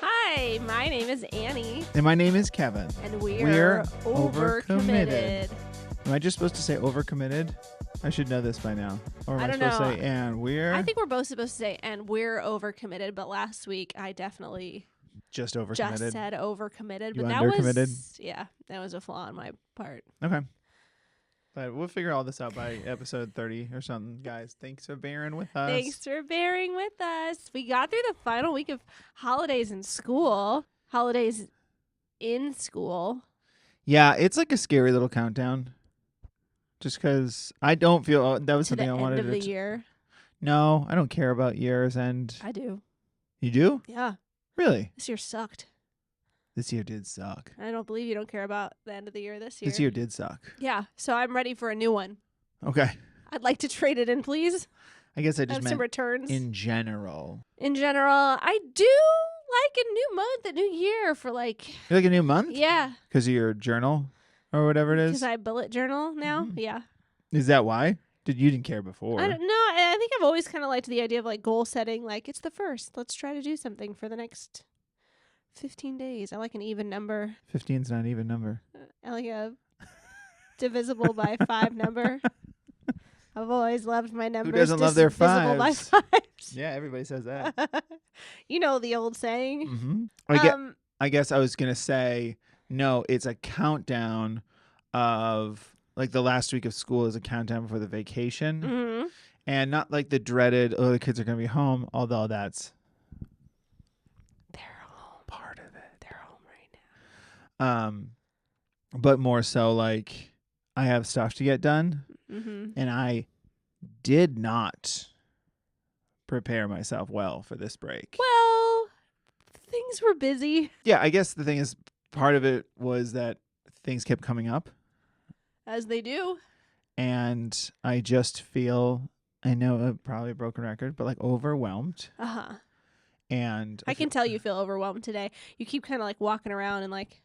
Hi, my name is Annie. And my name is Kevin. And we're Overcommitted. Am I just supposed to say overcommitted? I should know this by now. Or am I supposed to say, and we're... I think we're both supposed to say, and we're overcommitted, but last week I definitely just said overcommitted. You but undercommitted? that was a flaw on my part. Okay. But we'll figure all this out by episode 30 or something, guys. Thanks for bearing with us. Thanks for bearing with us. We got through the final week of holidays in school. Yeah, it's like a scary little countdown. Just because I don't feel that was something I wanted to end of the year. No, I don't care about year's end. I do. You do? Yeah. Really? This year sucked. This year did suck. I don't believe you don't care about the end of the year this year. This year did suck. Yeah, so I'm ready for a new one. Okay. I'd like to trade it in, please. I guess I just meant some returns. in general. In general, I do like a new month, a new year for like... You like a new month? Yeah. Because of your journal or whatever it is? Because I bullet journal now? Mm-hmm. Yeah. Is that why? You didn't care before? I don't know. I think I've always kind of liked the idea of like goal setting. Like, it's the first. Let's try to do something for the next 15 days. I like an even number. 15's not an even number. I like a divisible by 5 number. I've always loved my numbers. Who doesn't love their divisible fives? by 5s. Yeah, everybody says that. You know the old saying. Mm-hmm. I guess I was going to say, no, it's a countdown of, like, the last week of school is a countdown before the vacation. Mm-hmm. And not like the dreaded, the kids are going to be home, although that's... They're home. Part of it. They're home right now. But more so, like, I have stuff to get done. Mm-hmm. And I did not prepare myself well for this break. Well, things were busy. Yeah, I guess the thing is, part of it was that things kept coming up. As they do. And I just feel, I know probably a broken record, but like overwhelmed. Uh-huh. And I can tell you feel overwhelmed today. You keep kind of like walking around and like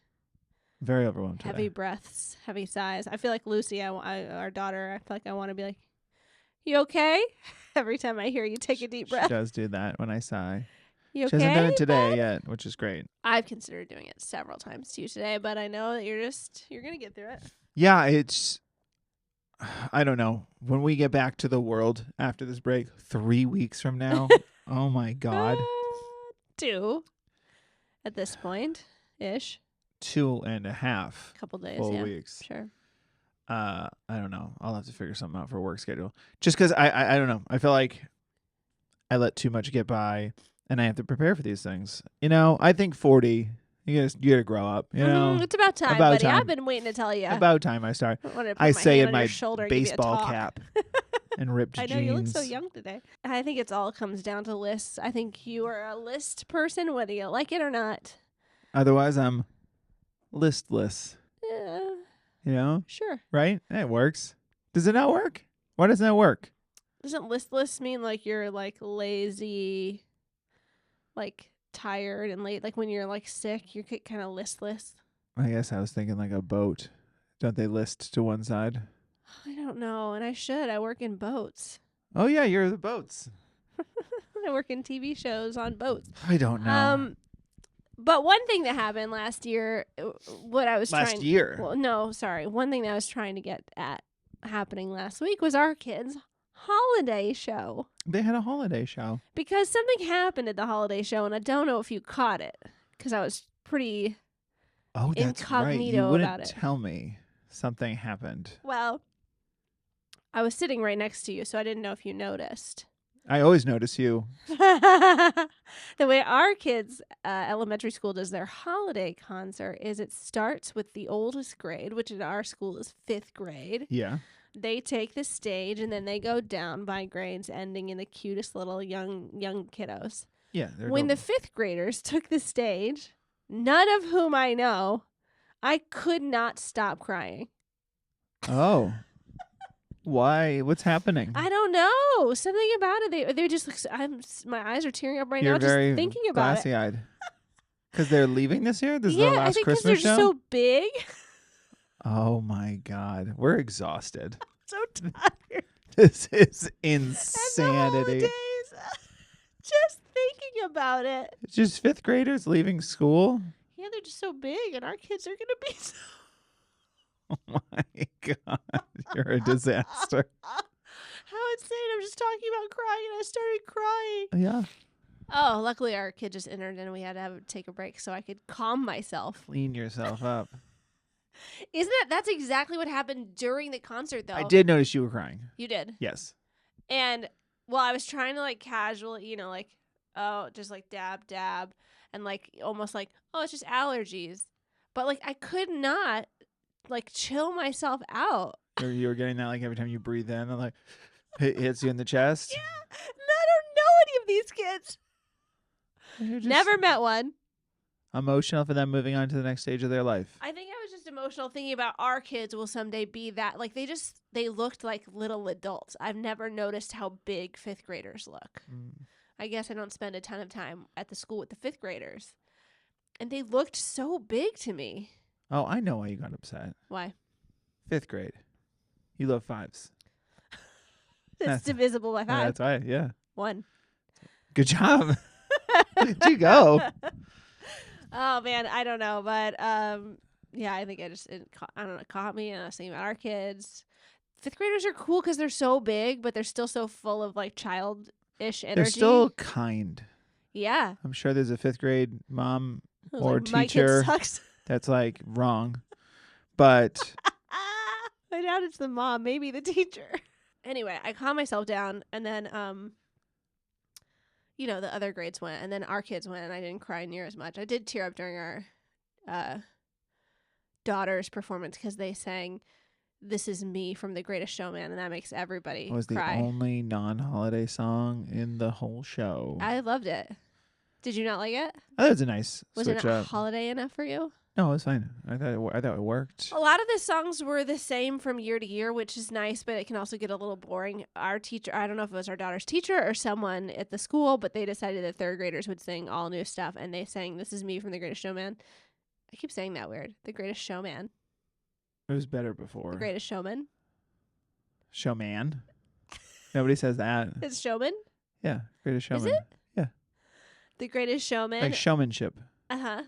very overwhelmed heavy today. Breaths, heavy sighs. I feel like Lucy, our daughter, I feel like I want to be like, you okay? Every time I hear you take a deep breath. She does do that when I sigh. You okay? She hasn't done it today yet, which is great. I've considered doing it several times to you today, but I know that you're going to get through it. Yeah, I don't know. When we get back to the world after this break, 3 weeks from now, oh my God. 2 at this point, ish. 2.5 couple days, full yeah. weeks. Sure. I don't know. I'll have to figure something out for work schedule. Just because I don't know. I feel like I let too much get by, and I have to prepare for these things. You know, I think 40. You gotta grow up. You know, it's about time, buddy. I've been waiting to tell you. About time I start. I say in my shoulder, baseball cap and ripped jeans. I know you look so young today. I think it all comes down to lists. I think you are a list person, whether you like it or not. Otherwise, I'm listless. Yeah. You know? Sure. Right? It works. Does it not work? Why doesn't that work? Doesn't listless mean like you're like lazy, like tired and late? Like when you're like sick, you're kind of listless. I guess I was thinking like a boat. Don't they list to one side? I don't know, and I should. I work in boats. Oh yeah, you're the boats. I work in TV shows on boats. I don't know. But one thing that happened last year, one thing that I was trying to get at happening last week was our kids' holiday show. They had a holiday show. Because something happened at the holiday show, and I don't know if you caught it, because I was pretty incognito about it. Tell me something happened. Well, I was sitting right next to you, so I didn't know if you noticed. I always notice you. The way our kids' elementary school does their holiday concert is it starts with the oldest grade, which in our school is 5th grade. Yeah. They take the stage, and then they go down by grades, ending in the cutest little young kiddos. Yeah. When the 5th graders took the stage, none of whom I know, I could not stop crying. Oh. Why? What's happening? I don't know. Something about it. They just my eyes are tearing up right now just thinking about it. Glassy-eyed. Because they're leaving this year? This is their I last think Christmas because they're show? so big. Oh my God. We're exhausted. so tired. This is And the insanity. holidays. Just thinking about it. It's just 5th graders leaving school. Yeah, they're just so big, and our kids are gonna be so. Oh my God, you're a disaster. How insane! I'm just talking about crying, and I started crying. Yeah, Oh, luckily our kid just entered, and we had to take a break so I could calm myself. clean yourself up. Isn't that's exactly what happened during the concert, though? I did notice you were crying. You did. Yes. And well, I was trying to like casually, like, oh, just like dab, and like almost like, oh, it's just allergies. But like I could not like chill myself out. You were getting that like every time you breathe in, and like it hits you in the chest. Yeah. And I don't know any of these kids. You're just Never met one. emotional for them moving on to the next stage of their life. I think I was just emotional thinking about our kids will someday be that. Like they looked like little adults. I've never noticed how big 5th graders look. I guess I don't spend a ton of time at the school with the 5th graders. And they looked so big to me. Oh, I know why you got upset. Why? 5th grade. You love 5s. It's divisible by 5. Yeah, that's why. Yeah. 1. Good job. Where'd you go? Oh man, I don't know, but yeah, I think it caught me, and I was thinking about our kids. 5th graders are cool because they're so big, but they're still so full of like childish energy. They're still kind. Yeah. I'm sure there's a 5th grade mom I was or like, my teacher kid sucks. that's like wrong, but I doubt it's the mom, maybe the teacher. Anyway, I calmed myself down, and then the other grades went, and then our kids went, and I didn't cry near as much. I did tear up during our daughter's performance because they sang "This Is Me" from The Greatest Showman, and that makes everybody was cry. the only non-holiday song in the whole show. I loved it. Did you not like it? I thought it was a nice Was switch it up. holiday enough for you? No, it was fine. I thought it worked. A lot of the songs were the same from year to year, which is nice, but it can also get a little boring. Our teacher, I don't know if it was our daughter's teacher or someone at the school, but they decided that 3rd graders would sing all new stuff, and they sang "This Is Me" from The Greatest Showman. I keep saying that weird. The Greatest Showman. It was better before. The Greatest Showman. Showman. Nobody says that. It's Showman? Yeah, Greatest Showman. Is it? Yeah. The Greatest Showman. Like showmanship. Uh-huh.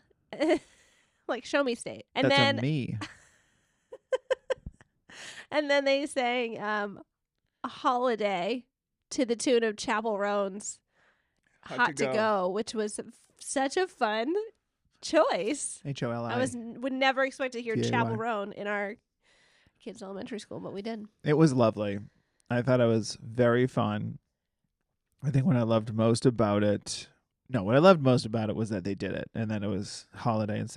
Like Show Me State. And That's then a me. and then they sang a Holiday to the tune of Chapel Roan's Hot to Go, which was such a fun choice. HOLI. Would never expect to hear DAY. Chapel Roan in our kids' elementary school, but we did. It was lovely. I thought it was very fun. I think what I loved most about it was that they did it, and then it was holiday and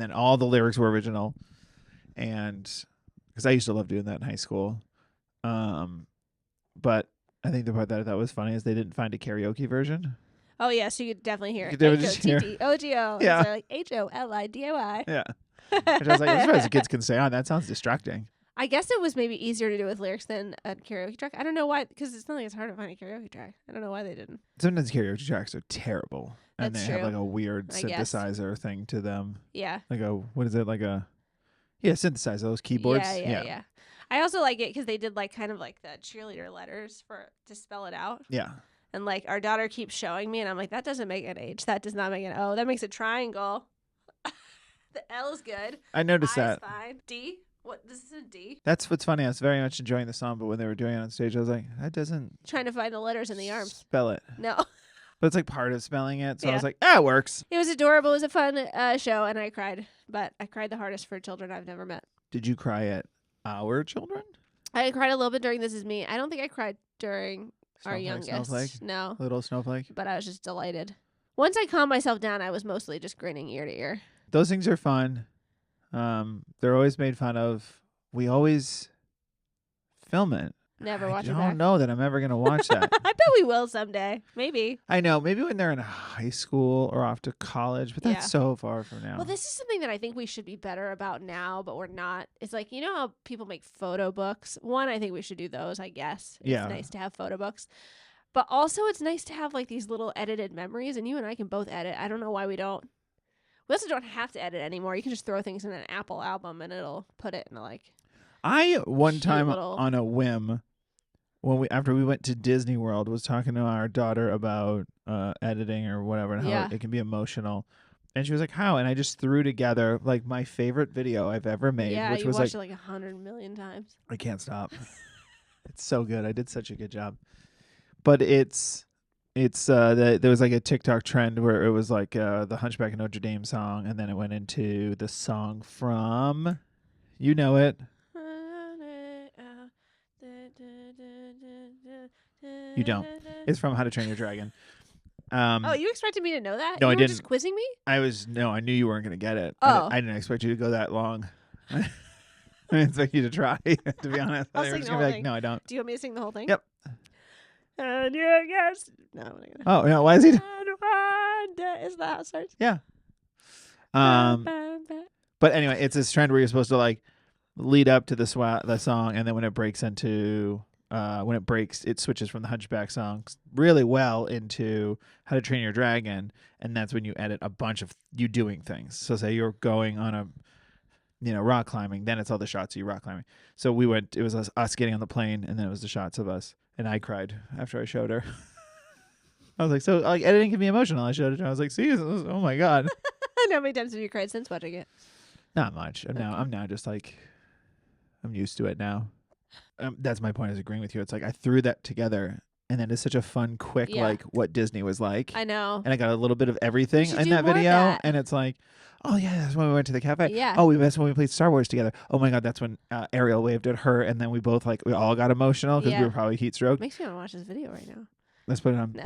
then all the lyrics were original, and because I used to love doing that in high school, but I think the part that I thought was funny is they didn't find a karaoke version. Oh yeah, so you could definitely hear it. They would just hear- H-O-T-T-O-G-O. Yeah. So like H-O-L-I-D-O-I. Yeah, which I was like, I'm surprised the kids can stay on. That sounds distracting. I guess it was maybe easier to do with lyrics than a karaoke track. I don't know why, because it's not like it's hard to find a karaoke track. I don't know why they didn't. Sometimes karaoke tracks are terrible, and That's they have true. like a weird I guess. synthesizer thing to them. Yeah. Like what is it? Like a synthesizer, those keyboards. Yeah. I also like it because they did like kind of like the cheerleader letters to spell it out. Yeah. And like our daughter keeps showing me, and I'm like, that doesn't make an H. That does not make an O. That makes a triangle. The L is good. I noticed I is that. fine. D. What? This is a D. That's what's funny. I was very much enjoying the song, but when they were doing it on stage, I was like, that doesn't Trying to find the letters in the arms. spell it. No. But it's like part of spelling it. So I Yeah. was like, it works. It was adorable. It was a fun show, and I cried. But I cried the hardest for children I've never met. Did you cry at our children? I cried a little bit during This Is Me. I don't think I cried during our Snowflake, youngest. Snowflake? No. Little snowflake? But I was just delighted. Once I calmed myself down, I was mostly just grinning ear to ear. Those things are fun. They're always made fun of. We always film it. Never watch I it don't back. know that I'm ever going to watch that. I bet we will someday. Maybe. I know. Maybe when they're in high school or off to college, but that's Yeah. so far from now. Well, this is something that I think we should be better about now, but we're not. It's like, you know how people make photo books? One, I think we should do those, I guess. It's Yeah. nice to have photo books. But also, it's nice to have like these little edited memories, and you and I can both edit. I don't know why we don't. We also don't have to edit anymore. You can just throw things in an Apple album, and it'll put it in like. I one time little- on a whim, after we went to Disney World, was talking to our daughter about editing or whatever and how it can be emotional. And she was like, "How?" And I just threw together like my favorite video I've ever made, Yeah, which you was watched like it like 100 million times. I can't stop. It's so good. I did such a good job. But there was like a TikTok trend where it was like the Hunchback of Notre Dame song, and then it went into the song from, you know it. You don't. It's from How to Train Your Dragon. Oh, you expected me to know that? No, you I were didn't. Just quizzing me? I knew you weren't going to get it. Oh. I didn't expect you to go that long. I didn't expect you to try, to be honest. I'll I sing was the going to whole be thing. like, no, I don't. Do you want me to sing the whole thing? Yep. And you guess. No, I'm not gonna. Oh, yeah. Why is he? Is that how it starts? Yeah. But anyway, it's this trend where you're supposed to like lead up to the song, and then when it breaks into it switches from the Hunchback song really well into How to Train Your Dragon, and that's when you edit a bunch of you doing things. So say you're going on a rock climbing, then it's all the shots of you rock climbing. So it was us getting on the plane, and then it was the shots of us, and I cried after I showed her. I was like, so like editing can be emotional. I showed it to her. I was like, see, oh my God. How many times have you cried since watching it? Not much. I'm now just like, I'm used to it now. That's my point, is agreeing with you. It's like I threw that together, and then it's such a fun, quick, like what Disney was like. I know. And I got a little bit of everything in that video. And it's like, oh yeah, that's when we went to the cafe. Yeah. Oh, that's when we played Star Wars together. Oh my God, that's when Ariel waved at her, and then we both we all got emotional because we were probably heat stroked. Makes me want to watch this video right now. Let's put it on.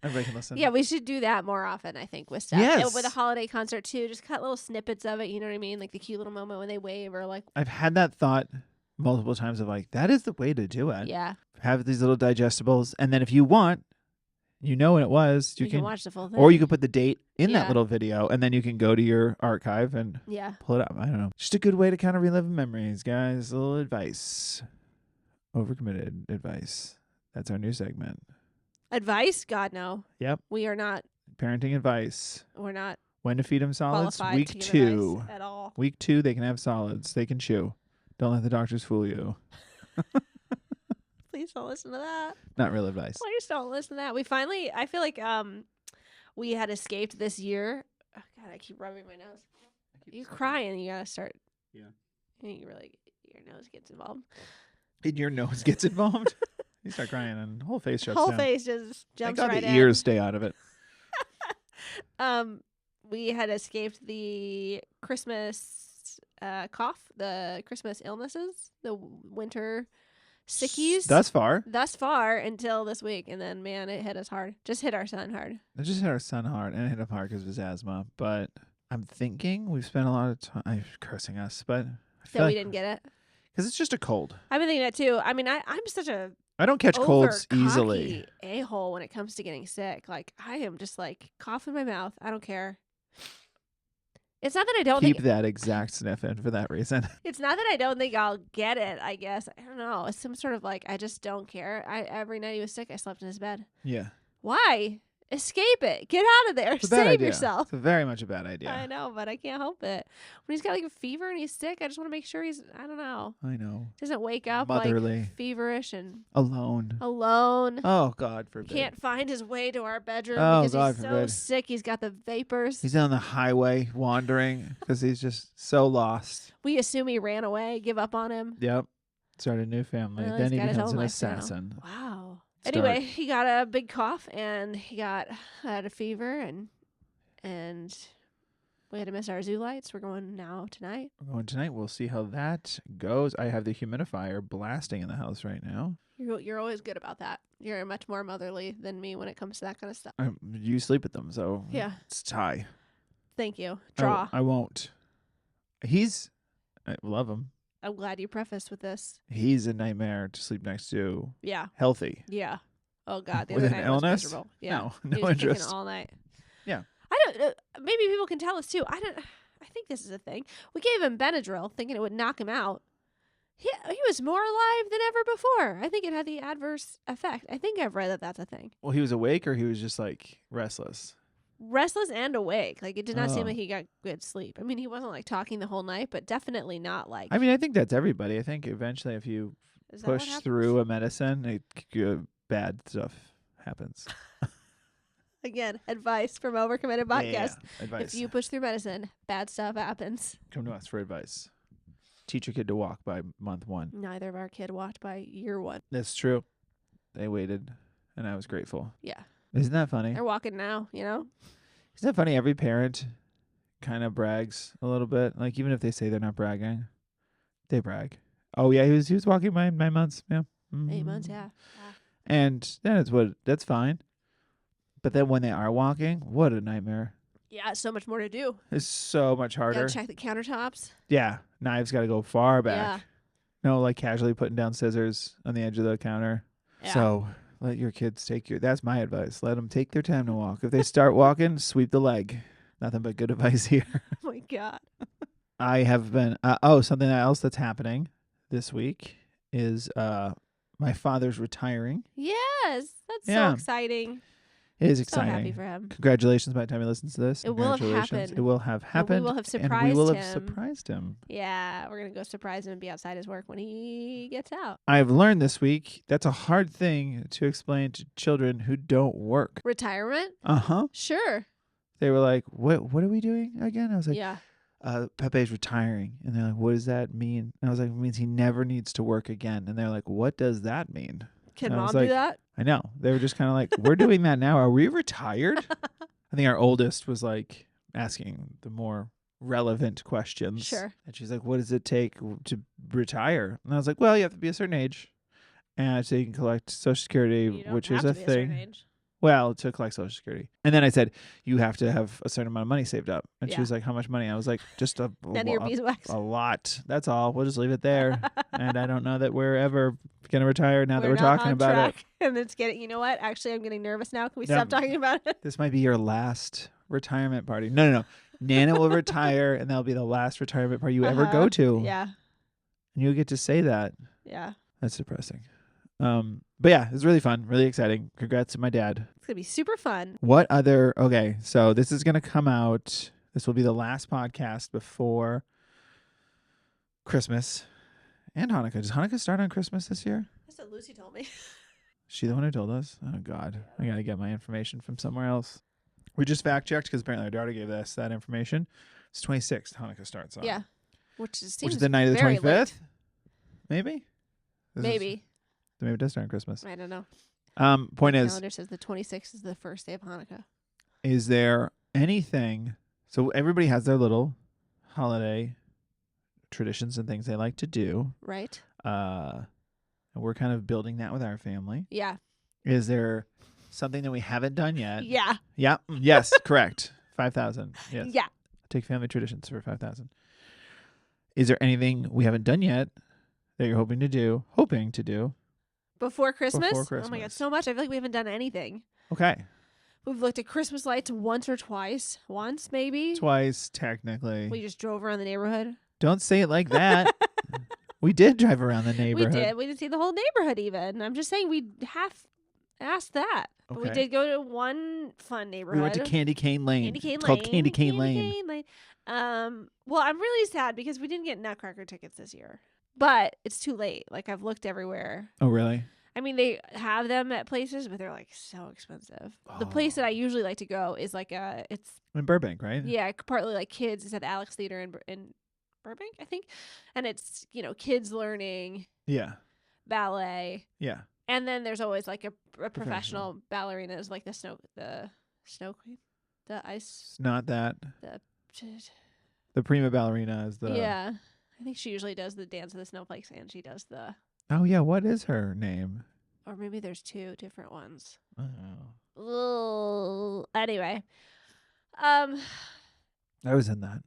Everybody can listen. Yeah, we should do that more often, I think, with stuff. Yes. And with a holiday concert too. Just cut little snippets of it, you know what I mean? Like the cute little moment when they wave, or like I've had that thought multiple times of like, that is the way to do it. Yeah. Have these little digestibles, and then if you want, when it was, you can watch the full thing. Or you could put the date in that little video, and then you can go to your archive and pull it up. I don't know. Just a good way to kind of relive memories, guys. A little advice. Overcommitted advice. That's our new segment. Advice? God, no. Yep. We are not. Parenting advice. We're not. When to feed them solids? Qualified Week to give 2. advice at all. Week 2, they can have solids. They can chew. Don't let the doctors fool you. Please don't listen to that. Not real advice. Please don't listen to that. I feel like we had escaped this year. Oh God, I keep rubbing my nose. You're crying. You gotta start. Yeah. You really, your nose gets involved. And your nose gets involved? You start crying and the whole face shuts down. Whole face just jumps Thank God right the in. ears stay out of it. We had escaped the Christmas cough, the Christmas illnesses, the winter sickies. Thus far until this week, and then man, it hit us hard. Just hit our son hard. It just hit our son hard, and it hit him hard because of his asthma. But I'm thinking we've spent a lot of time cursing us, but I feel So we didn't get it because it's just a cold. I've been thinking that too. I mean, I'm such a I don't catch colds easily. A-hole when it comes to getting sick. Like I am just like cough in my mouth. I don't care. It's not that I don't keep that exact sniff in for that reason. It's not that I don't think I'll get it. I guess I don't know. It's some sort of like I just don't care. Every night he was sick, I slept in his bed. Yeah. Why? Escape it. Get out of there. Save yourself. It's very much a bad idea. I know, but I can't help it. When he's got like a fever and he's sick, I just want to make sure I don't know. I know. Doesn't wake up motherly, like feverish and alone. Oh, God forbid. Can't find his way to our bedroom because God he's forbid. so sick. He's got the vapors. He's on the highway wandering because he's just so lost. We assume he ran away, give up on him. Yep. Started a new family. Well, then he he's got his becomes own an life assassin. now. Wow. Anyway, he got a big cough and he had a fever and we had to miss our zoo lights. We're going tonight. We're going tonight. We'll see how that goes. I have the humidifier blasting in the house right now. You're always good about that. You're much more motherly than me when it comes to that kind of stuff. You sleep with them, so yeah, it's a tie. Thank you. Draw. I won't. I love him. I'm glad you prefaced with this. He's a nightmare to sleep next to. Yeah. Healthy. Yeah. Oh God, the with other an night illness? was miserable. Yeah. No interest. All night. Yeah. I don't. Maybe people can tell us too. I think this is a thing. We gave him Benadryl, thinking it would knock him out. He was more alive than ever before. I think it had the adverse effect. I think I've read that that's a thing. Well, he was awake, or he was just like restless. restless and awake. Like, it did not seem Oh. like he got good sleep. I mean, he wasn't like talking the whole night, but definitely not like. I mean, I think that's everybody. I think eventually if you Is that what push happens? through a medicine, bad stuff happens. Again, advice from Overcommitted Podcast. Yeah. Advice. If you push through medicine, bad stuff happens. Come to us for advice. Teach your kid to walk by month 1. Neither of our kid walked by year 1. That's true. They waited, and I was grateful. Yeah. Isn't that funny? They're walking now, you know? Isn't that funny? Every parent kind of brags a little bit. Like, even if they say they're not bragging, they brag. Oh, yeah, he was walking by 9 months. Yeah. 8 months, yeah. And that's fine. But then when they are walking, what a nightmare. Yeah, so much more to do. It's so much harder. Gotta check the countertops. Yeah. Knives got to go far back. Yeah. No, like casually putting down scissors on the edge of the counter. Yeah. So let your kids that's my advice. Let them take their time to walk. If they start walking, sweep the leg. Nothing but good advice here. Oh my God. I have been, something else that's happening this week is my father's retiring. Yes. That's Yeah. so exciting. It is So exciting. happy for him. Congratulations by the time he listens to this. It will have Congratulations. happened. It will have happened. we will have and we will have surprised him. surprised him. Yeah, we're going to go surprise him and be outside his work when he gets out. I've learned this week that's a hard thing to explain to children who don't work. Retirement? Uh-huh. Sure. They were like, what are we doing again? I was like, Yeah. Pepe's retiring. And they're like, what does that mean? And I was like, it means he never needs to work again. And they're like, what does that mean? Can And I mom was do like, that? I know. They were just kind of like, we're doing that now. Are we retired? I think our oldest was like asking the more relevant questions. Sure. And she's like, what does it take to retire? And I was like, well, you have to be a certain age. And so you can collect Social Security, You don't which have is to a be certain thing. age. Well, to collect Social Security. And then I said, you have to have a certain amount of money saved up. And she Yeah. was like, how much money? I was like, just a None of your beeswax. lot. That's all. We'll just leave it there. And I don't know that we're ever going to retire now that we're not talking on about track. it. And it's getting, you know what? Actually, I'm getting nervous now. Can we Yeah. stop talking about it? This might be your last retirement party. No. Nana will retire, and that'll be the last retirement party you ever go to. Yeah. And you'll get to say that. Yeah. That's depressing. But yeah, it's really fun, really exciting. Congrats to my dad. It's going to be super fun. What other... Okay, so this is going to come out... This will be the last podcast before Christmas and Hanukkah. Does Hanukkah start on Christmas this year? That's what Lucy told me. Is she the one who told us? Oh, God. I got to get my information from somewhere else. We just fact-checked because apparently our daughter gave us that information. It's 26th Hanukkah starts on. Yeah. Which is Which is the night of the 25th? Maybe? Maybe. Maybe it does start on Christmas. I don't know. Point The is, calendar says the 26th is the first day of Hanukkah. is there anything... So everybody has their little holiday traditions and things they like to do. Right? And we're kind of building that with our family. Yeah. Is there something that we haven't done yet? Yeah. Yeah. Yes, correct. 5,000. Yes. Yeah. Take family traditions for 5,000. Is there anything we haven't done yet that you're hoping to do? Before Christmas? Before Oh my God, Christmas. so much. I feel like we haven't done anything. Okay. We've looked at Christmas lights once or twice. Once, maybe. Twice, technically. We just drove around the neighborhood. Don't say it like that. We did drive around the neighborhood. We did. We didn't see the whole neighborhood even. I'm just saying we half asked that. But we Okay. did go to one fun neighborhood. We went to Candy Cane Lane. Candy Cane It's Lane. called Candy Cane Lane. Well, I'm really sad because we didn't get Nutcracker tickets this year. But it's too late. Like, I've looked everywhere. Oh, really? I mean, they have them at places, but they're like so expensive. The place that I usually like to go is like it's In Burbank, right? yeah, partly like kids. It's at the Alex Theater in Burbank, I think, and it's kids learning Yeah. ballet, Yeah. and then there's always like a professional ballerinas like the snow queen, the ice. It's not that. The The prima ballerina is the... yeah, I think she usually does the dance of the snowflakes, and she does the. Oh, yeah. What is her name? Or maybe there's two different ones. Oh. Anyway, I was in that.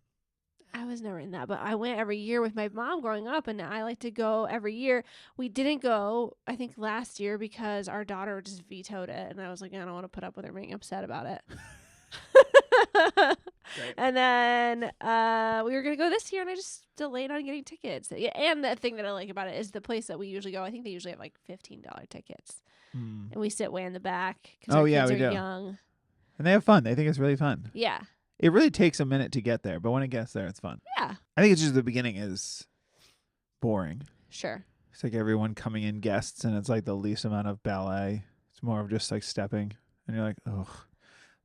I was never in that, but I went every year with my mom growing up, and I like to go every year. We didn't go, I think, last year because our daughter just vetoed it, and I was like, I don't want to put up with her being upset about it. Great. And then we were gonna go this year, and I just delayed on getting tickets. Yeah, and the thing that I like about it is the place that we usually go. I think they usually have like $15 tickets, and we sit way in the back because Oh, our yeah, kids we are do. young. And they have fun. They think it's really fun. Yeah. It really takes a minute to get there, but when it gets there, it's fun. Yeah. I think it's just the beginning is boring. Sure. It's like everyone coming in guests, and it's like the least amount of ballet. It's more of just like stepping, and you're like, ugh.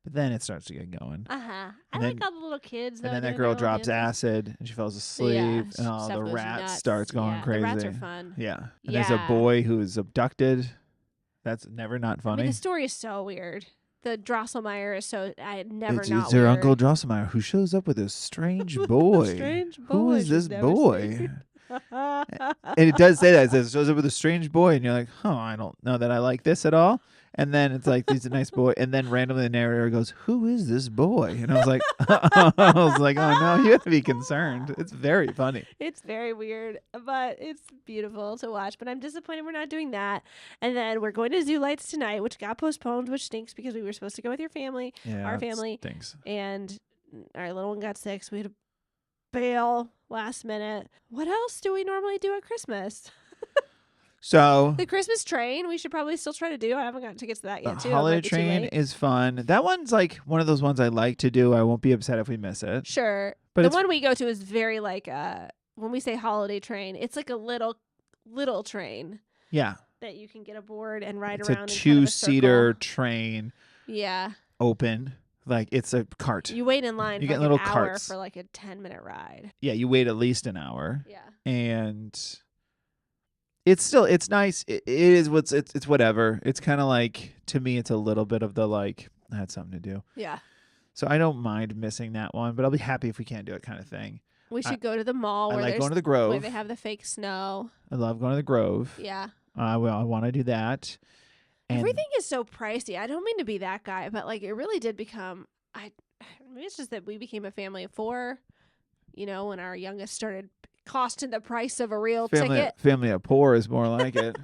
But then it starts to get going. I And like then- all the little kids. And then that girl drops acid, and she falls asleep, and all stuff the goes rat nuts. starts going Yeah, crazy. The rats are fun. Yeah. And there's a Yeah. boy who is abducted. That's never not I funny. mean, the story is so weird. The Drosselmeyer is so never It's not their weird. Uncle Drosselmeyer who shows up with a strange boy. Strange boy. Who is she's this never boy? seen. And it does say that. It says, shows up with a strange boy. And you're like, I don't know that I like this at all. And then it's like, he's a nice boy. And then randomly the narrator goes, who is this boy? And I was like, oh no, you have to be concerned. It's very funny. It's very weird, but it's beautiful to watch. But I'm disappointed we're not doing that. And then we're going to Zoo Lights tonight, which got postponed, which stinks because we were supposed to go with your family. Yeah, Our family. stinks. And our little one got sick, so we had to bail last minute. What else do we normally do at Christmas? So The Christmas train, we should probably still try to do. I haven't gotten tickets to that the yet, too. holiday train is fun. That one's like one of those ones I like to do. I won't be upset if we miss it. Sure. But the it's one we go to is very like when we say holiday train, it's like a little train Yeah. that you can get aboard and ride It's around a in kind of a 2-seater circle. train, Yeah. open. Like it's a cart. You wait in line You for get like little an hour carts. for like a 10-minute ride. Yeah, you wait at least an hour. Yeah. And it's nice. It is it's whatever. It's kind of like, to me, it's a little bit of the like, I had something to do. Yeah. So I don't mind missing that one, but I'll be happy if we can't do it, kind of thing. We should go to the mall I where like there's going to the where Grove. they have the fake snow. I love going to the Grove. Yeah. I want to do that. And Everything is so pricey. I don't mean to be that guy, but like it really did become maybe it's just that we became a family of 4, when our youngest started costing the price of a real ticket. Family of poor is more like it.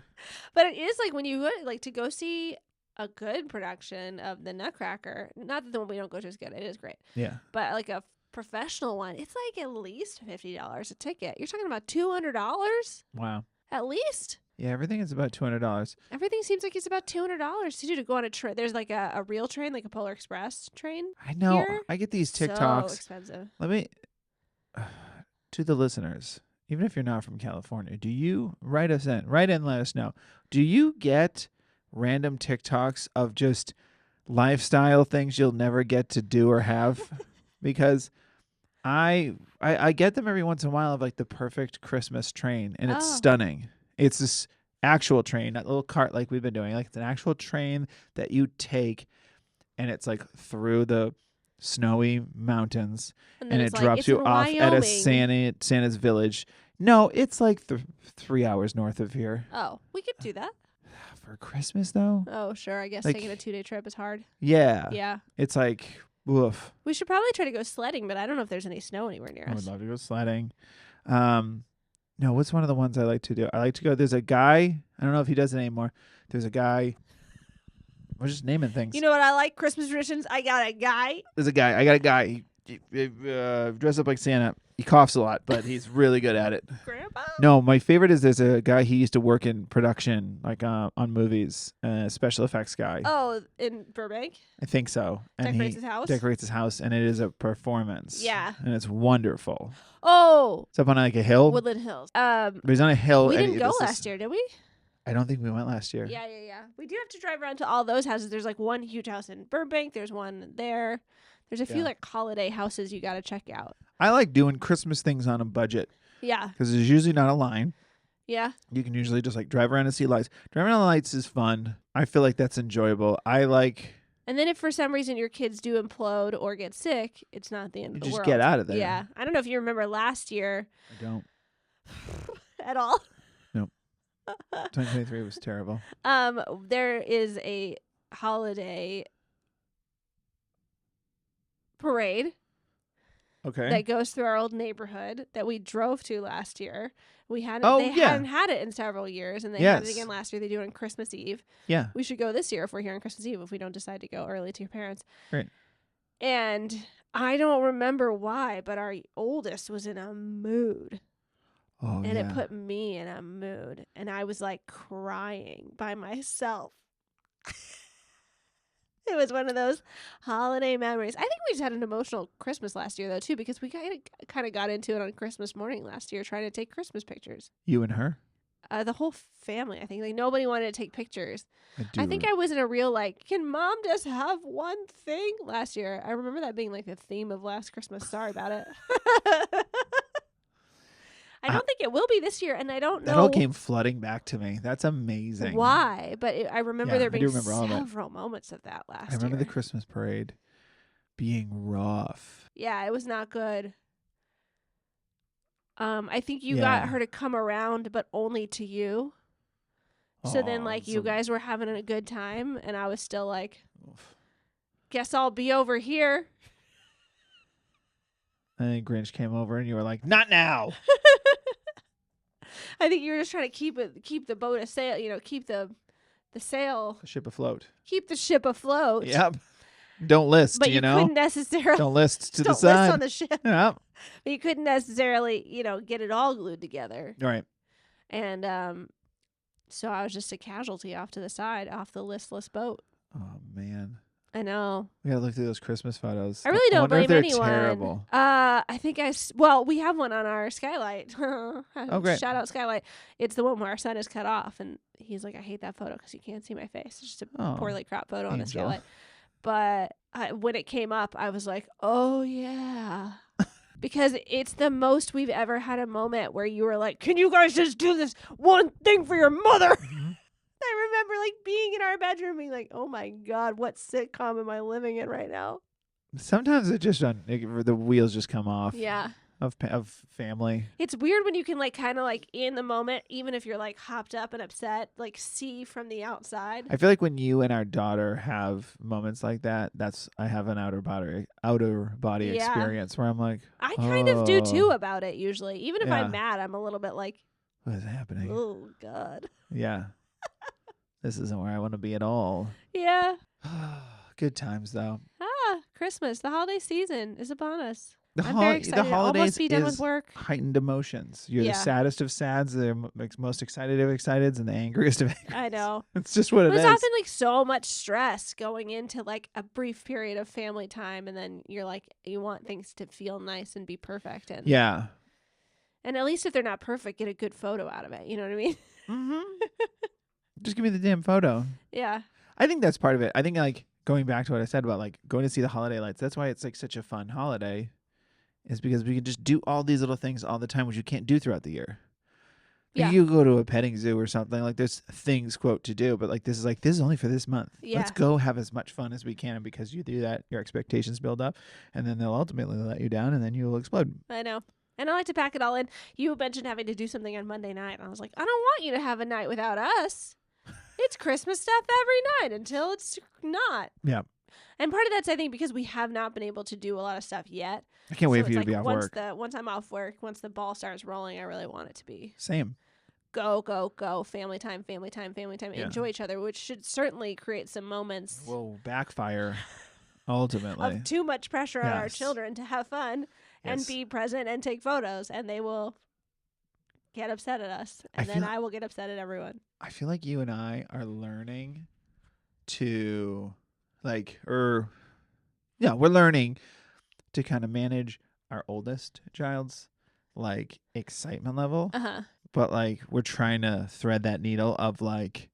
But it is like when you like to go see a good production of the Nutcracker, not that the one we don't go to is good. It is great. Yeah. But like a professional one, it's like at least $50 a ticket. You're talking about $200 Wow. at least. Yeah, everything is about $200. Everything seems like it's about $200 to go on a train. There's like a real train, like a Polar Express train. I know. Here? I get these So TikToks. expensive. Let me, to the listeners, even if you're not from California, do you write in, let us know. Do you get random TikToks of just lifestyle things you'll never get to do or have? Because I get them every once in a while of like the perfect Christmas train, and it's stunning. It's this actual train, not a little cart like we've been doing. Like it's an actual train that you take, and it's like through the snowy mountains, then and it it's like, drops it's you in off at a Wyoming. Santa's village. No, it's like 3 hours north of here. Oh, we could do that. For Christmas, though? Oh, sure. I guess Like- taking a 2-day trip is hard. Yeah. Yeah. It's like, woof. We should probably try to go sledding, but I don't know if there's any snow anywhere near I would us. love to go sledding. No, what's one of the ones I like to do? I like to go, there's a guy, I don't know if he does it anymore. There's a guy, we're just naming things. You know what I like? Christmas traditions. I got a guy. There's a guy, I got a guy. He dressed up like Santa. He coughs a lot, but he's really good at it. Grandpa. No, my favorite is there's a guy, he used to work in production, like on movies, special effects guy. Oh, in Burbank? I think so. And Decorates he his house? decorates his house, and it is a performance. Yeah. And it's wonderful. Oh, It's up on like a hill. Woodland Hills. But he's on a hill. We and didn't go this is- last year, did we? I don't think we went last year. Yeah. We do have to drive around to all those houses. There's like one huge house in Burbank. There's one there. There's a few Yeah. like holiday houses you got to check out. I like doing Christmas things on a budget Yeah. because there's usually not a line. Yeah. You can usually just like drive around and see lights. Driving around the lights is fun. I feel like that's enjoyable. I like. And then if for some reason your kids do implode or get sick, it's not the end You of the just world. get out of there. Yeah. I don't know if you remember last year I don't. at all. 2023 was terrible. There is a holiday parade Okay. that goes through our old neighborhood that we drove to last year. We hadn't Oh, they yeah. hadn't had it in several years, and they had it Yes. again last year. They do it on Christmas Eve. Yeah. We should go this year if we're here on Christmas Eve if we don't decide to go early to your parents. Great. And I don't remember why, but our oldest was in a mood. Oh, And yeah. it put me in a mood. And I was like crying by myself. It was one of those holiday memories. I think we just had an emotional Christmas last year, though, too, because we kind of got into it on Christmas morning last year, trying to take Christmas pictures. You and her? The whole family, I think. Like, nobody wanted to take pictures. I think I was in a real, like, can mom just have one thing last year? I remember that being, like, the theme of last Christmas. Sorry about it. I don't think it will be this year, and I don't know. That all came flooding back to me. That's amazing. Why? But I remember there being several moments of that last year. I remember the Christmas parade being rough. Yeah, it was not good. I think you got her to come around, but only to you. So then, like, you guys were having a good time, and I was still like, guess I'll be over here. And then Grinch came over, and you were like, not now. I think you were just trying to keep the boat sail, keep the sail. The ship afloat. Keep the ship afloat. Yep. Don't list, but you couldn't necessarily. Don't list to the don't side. List on the ship. Yeah. But you couldn't necessarily, get it all glued together. Right. And so I was just a casualty off to the side, off the listless boat. Oh, man. I know. We gotta look through those Christmas photos. I really don't blame anyone. Terrible. I think we have one on our skylight. Oh, great. Shout out skylight. It's the one where our sun is cut off, and he's like, I hate that photo because you can't see my face. It's just a poorly cropped photo on the skylight. But when it came up, I was like, oh, yeah. Because it's the most we've ever had a moment where you were like, can you guys just do this one thing for your mother? Mm-hmm. I remember like being in our bedroom being like, oh my God, what sitcom am I living in right now? Sometimes it just the wheels just come off. Yeah. Of family. It's weird when you can like kind of like in the moment, even if you're like hopped up and upset, like see from the outside. I feel like when you and our daughter have moments like that, I have an outer body experience where I'm like, I kind of do too about it usually. Even if I'm mad, I'm a little bit like, what is happening? Oh God. Yeah. This isn't where I want to be at all. Yeah. Good times though. Christmas, the holiday season is upon us. I'm very excited the to holidays almost be done with work. Heightened emotions. You're the saddest of sads, the most excited of exciteds, and the angriest of angriest. I know. It's just what it is. There's often like so much stress going into like a brief period of family time, and then you're like, you want things to feel nice and be perfect. And and at least if they're not perfect, get a good photo out of it. You know what I mean? Mm-hmm. Just give me the damn photo. Yeah. I think that's part of it. I think like going back to what I said about like going to see the holiday lights, that's why it's like such a fun holiday, is because we can just do all these little things all the time, which you can't do throughout the year. Yeah. You go to a petting zoo or something, like there's things, quote, to do, but this is only for this month. Yeah. Let's go have as much fun as we can, because you do that, your expectations build up, and then they'll ultimately let you down, and then you'll explode. I know. And I like to pack it all in. You mentioned having to do something on Monday night, and I was like, I don't want you to have a night without us. It's Christmas stuff every night until it's not. Yeah. And part of that's, I think, because we have not been able to do a lot of stuff yet. I can't wait for you to be off work. Once I'm off work, once the ball starts rolling, I really want it to be. Same. Go, go, go. Family time, family time, family time. Yeah. Enjoy each other, which should certainly create some moments. Will backfire, ultimately. Of too much pressure on our children to have fun and be present and take photos, and they will get upset at us, and then I will get upset at everyone. I feel like you and I are learning to we're learning to kind of manage our oldest child's like excitement level. But like we're trying to thread that needle of like,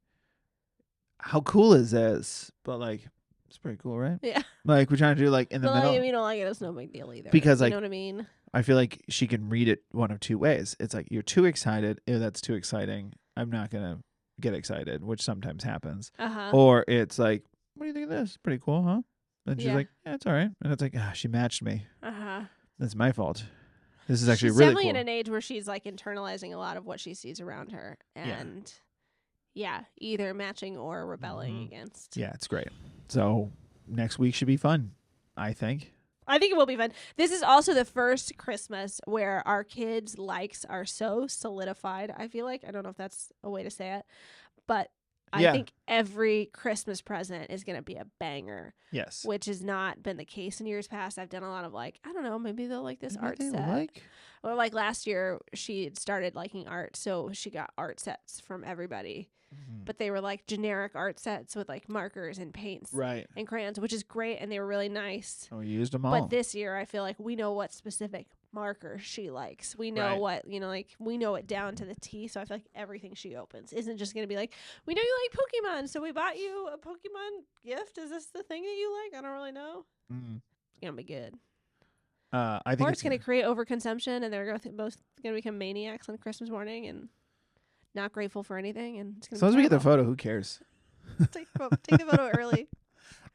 how cool is this? But like, it's pretty cool, right? Yeah. Like we're trying to do like in the middle. If you don't like it, it's no big deal either. Because like, you know what I mean? I feel like she can read it one of two ways. It's like, you're too excited. Ew, that's too exciting. I'm not going to get excited, which sometimes happens. Or it's like, what do you think of this? Pretty cool, huh? And she's like, yeah, it's all right. And it's like, she matched me. That's my fault. This is actually she's really definitely cool. in an age where she's like internalizing a lot of what she sees around her. And either matching or rebelling against. Yeah, it's great. So next week should be fun, I think. I think it will be fun. This is also the first Christmas where our kids' likes are so solidified, I feel like. I don't know if that's a way to say it. But I think every Christmas present is going to be a banger. Yes. Which has not been the case in years past. I've done a lot of like, I don't know, maybe they'll like this Maybe art they set. like. Or like last year, she had started liking art, so she got art sets from everybody. But they were like generic art sets with like markers and paints and crayons, which is great, and they were really nice. Oh, you used them all. But this year, I feel like we know what specific marker she likes. We know what, like we know it down to the T. So I feel like everything she opens isn't just going to be like, we know you like Pokemon, so we bought you a Pokemon gift. Is this the thing that you like? I don't really know. It's going to be good. I think it's going to create overconsumption, and they're both going to become maniacs on Christmas morning and not grateful for anything. And it's gonna as long as we get the photo, who cares? Take the photo early.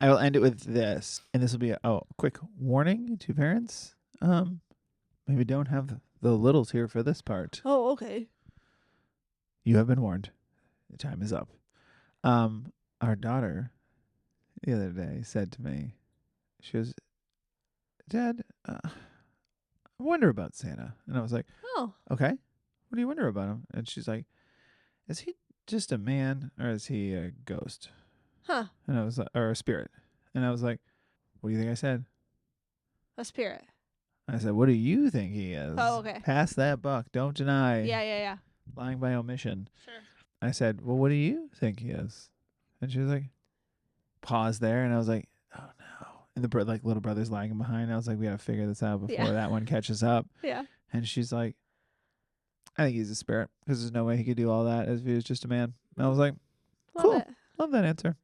I will end it with this, and this will be a quick warning to parents. Maybe don't have the littles here for this part. Oh, okay. You have been warned. The time is up. Our daughter the other day said to me, she goes, Dad, I wonder about Santa. And I was like, oh, okay. What do you wonder about him? And she's like, is he just a man or is he a ghost? Huh. And I was like, or a spirit. And I was like, what do you think I said? A spirit. I said, what do you think he is? Oh, okay. Pass that buck. Don't deny. Yeah. Lying by omission. Sure. I said, well, what do you think he is? And she was like, pause there. And I was like, oh, no. And the little brother's lagging behind. I was like, we got to figure this out before that one catches up. Yeah. And she's like, I think he's a spirit because there's no way he could do all that if he was just a man. And I was like, cool. Love that answer.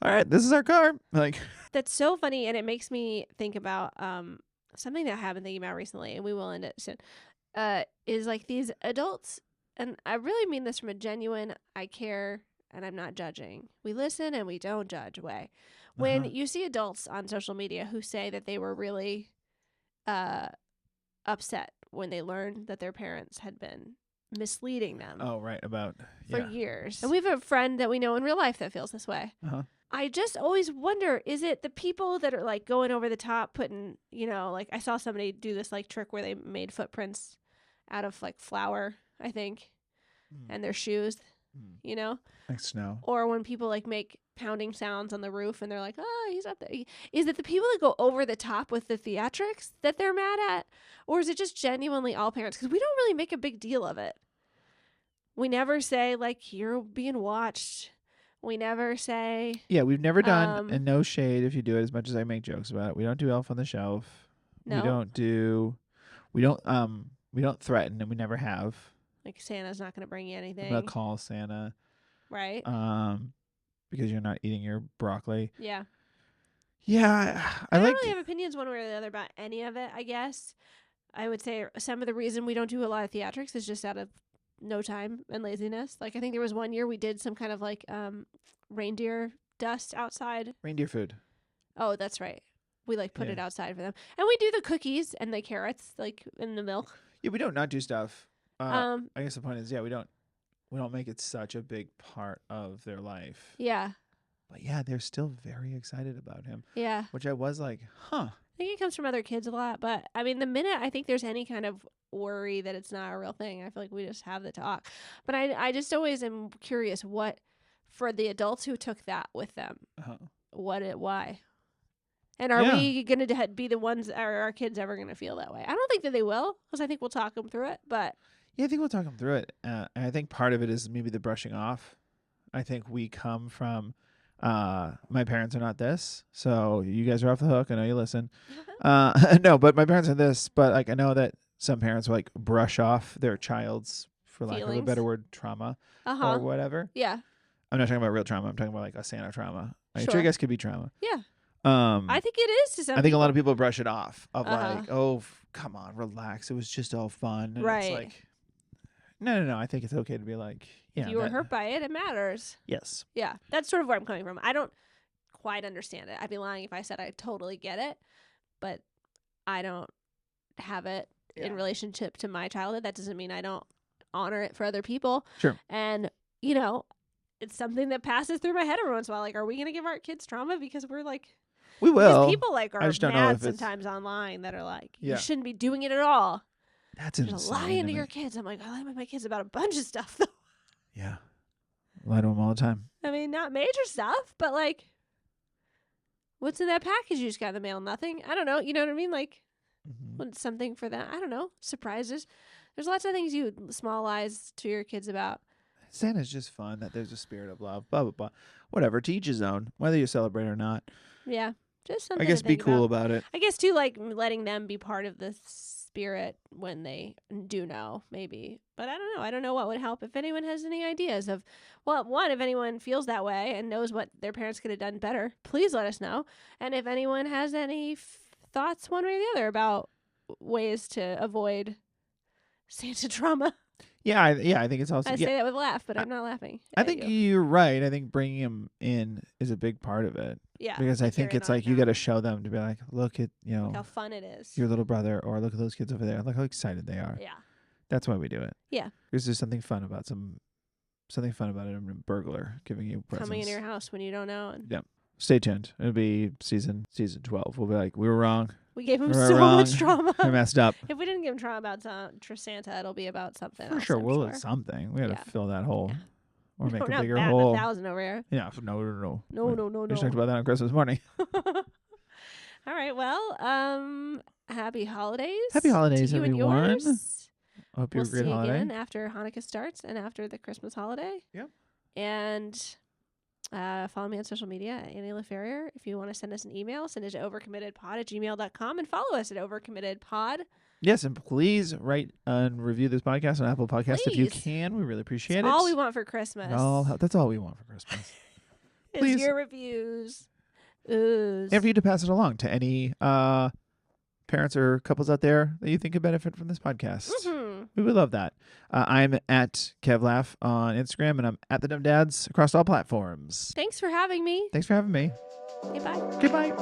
All right, this is our car. Like, that's so funny, and it makes me think about something that I've been thinking about recently, and we will end it soon. Is like these adults, and I really mean this from a genuine, I care, and I'm not judging. We listen and we don't judge way. When you see adults on social media who say that they were really upset when they learned that their parents had been misleading them. Oh, right. For years. And we have a friend that we know in real life that feels this way. I just always wonder, is it the people that are like going over the top, putting, like I saw somebody do this like trick where they made footprints out of like flour, I think, and their shoes, like snow. Or when people like make pounding sounds on the roof and they're like, oh, he's up there. Is it the people that go over the top with the theatrics that they're mad at? Or is it just genuinely all parents? Because we don't really make a big deal of it. We never say like, you're being watched. We never say. Yeah, we've never done, and no shade if you do it as much as I make jokes about it. We don't do Elf on the Shelf. No. We don't threaten, and we never have. Like Santa's not going to bring you anything. I'm going to call Santa. Right. Because you're not eating your broccoli. Yeah. Yeah. I don't really have opinions one way or the other about any of it, I guess. I would say some of the reason we don't do a lot of theatrics is just out of no time and laziness. Like I think there was one year we did some kind of like reindeer dust outside. Reindeer food. Oh, that's right. We like put it outside for them. And we do the cookies and the carrots like in the milk. Yeah, we don't not do stuff. I guess the point is, we don't make it such a big part of their life. Yeah. But yeah, they're still very excited about him. Yeah. Which I was like, huh. I think it comes from other kids a lot. But I mean, the minute I think there's any kind of worry that it's not a real thing, I feel like we just have the talk. But I just always am curious what, for the adults who took that with them, why? And are we going to be the ones, are our kids ever going to feel that way? I don't think that they will, because I think we'll talk them through it. But yeah, I think we'll talk them through it. And I think part of it is maybe the brushing off. I think we come from, my parents are not this, so you guys are off the hook. I know you listen. No, but my parents are this. But like I know that some parents will like brush off their child's, for lack of a better word, trauma or whatever. Yeah. I'm not talking about real trauma. I'm talking about like a Santa trauma. Like, sure, I guess could be trauma. Yeah. I think it is to some I think a lot of people brush it off of like, oh, come on, relax. It was just all fun. And it's like, no. I think it's okay to be like, if you were hurt by it, it matters. Yes. Yeah. That's sort of where I'm coming from. I don't quite understand it. I'd be lying if I said I totally get it, but I don't have it in relationship to my childhood. That doesn't mean I don't honor it for other people. Sure. And, it's something that passes through my head every once in a while. Like, are we going to give our kids trauma because we're like, we will. Because people like are mad sometimes online that are like, you shouldn't be doing it at all. That's insane. Lying to your kids. I'm like, I lie to my kids about a bunch of stuff though. Yeah. Lie to them all the time. I mean, not major stuff, but like, what's in that package you just got in the mail? Nothing. I don't know. You know what I mean? Like, what's something for that? I don't know. Surprises. There's lots of things you small lies to your kids about. Santa's just fun. That there's a spirit of love. Blah blah blah. Whatever. To each his own. Whether you celebrate or not. Yeah. Just something. I guess to be think cool about it. I guess too, like letting them be part of the spirit when they do know, maybe. But I don't know. I don't know what would help. If anyone has any ideas of, well, one, if anyone feels that way and knows what their parents could have done better, please let us know. And if anyone has any thoughts one way or the other about ways to avoid Santa trauma. Yeah, I think it's also. I say that with a laugh, but I'm not laughing. I think you're right. I think bringing him in is a big part of it. Yeah. Because I think it's like you got to show them to be like, look at, look how fun it is. Your little brother, or look at those kids over there. Look how excited they are. Yeah. That's why we do it. Yeah. Because there's something fun about a burglar giving you presents. Coming in your house when you don't know. And yeah. Stay tuned. It'll be season 12. We'll be like, we were wrong. We gave him so much trauma. We messed up. If we didn't give him trauma about Santa, it'll be about something else. For sure. We'll do something. We got to fill that hole. Yeah. Or make a bigger hole. 1,000 over here. Yeah. No. No. We talked about that on Christmas morning. All right. Well, happy holidays. Happy holidays, to you everyone. And yours. Hope you're a great holiday. We'll see you again after Hanukkah starts and after the Christmas holiday. Yep. And follow me on social media at Annie LaFerrier. If you want to send us an email, send it to overcommittedpod@gmail.com and follow us at OvercommittedPod. Yes, and please write and review this podcast on Apple Podcasts if you can. We really appreciate it. All we want for Christmas. That's all we want for Christmas. Please. Your reviews. Ooze. And for you to pass it along to any parents or couples out there that you think could benefit from this podcast. Mm-hmm. We would love that. I'm at KevLaugh on Instagram, and I'm at the Dumb Dads across all platforms. Thanks for having me. Thanks for having me. Okay, bye. Goodbye.